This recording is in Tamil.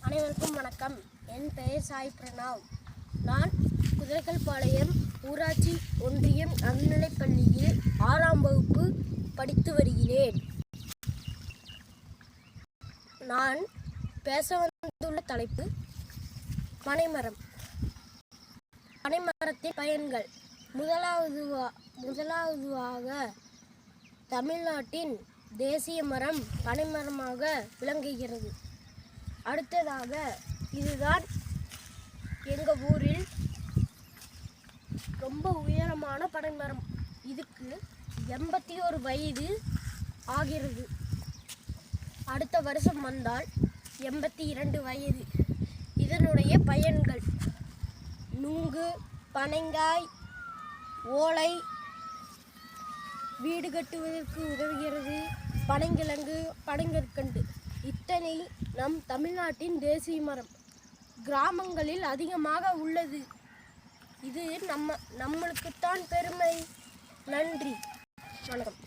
அனைவருக்கும் வணக்கம். என் பெயர் சாய் பிரணாவ். நான் குதிரைக்கல்பாளையம் ஊராட்சி ஒன்றியம் நடுநிலைப்பள்ளியில் 6ஆம் வகுப்பு படித்து வருகிறேன். நான் பேச வந்துள்ள தலைப்பு பனைமரம். பனைமரத்தின் பயன்கள். முதலாவதாக தமிழ்நாட்டின் தேசிய மரம் பனைமரமாக விளங்குகிறது. அடுத்ததாக இதுதான் எங்கள் ஊரில் ரொம்ப உயரமான பனைமரம். இதுக்கு 81 வயது ஆகிறது. அடுத்த வருஷம் வந்தால் 82 வயது. இதனுடைய பயன்கள்: நுங்கு, பனைங்காய், ஓலை, வீடு கட்டுவதற்கு உதவுகிறது. பனைங்கிழங்கு, பனைங்கற்கண்டு இத்தனை நம் தமிழ்நாட்டின் தேசிய மரம் கிராமங்களில் அதிகமாக உள்ளது. இது நம்மளுக்குத்தான் பெருமை. நன்றி, வணக்கம்.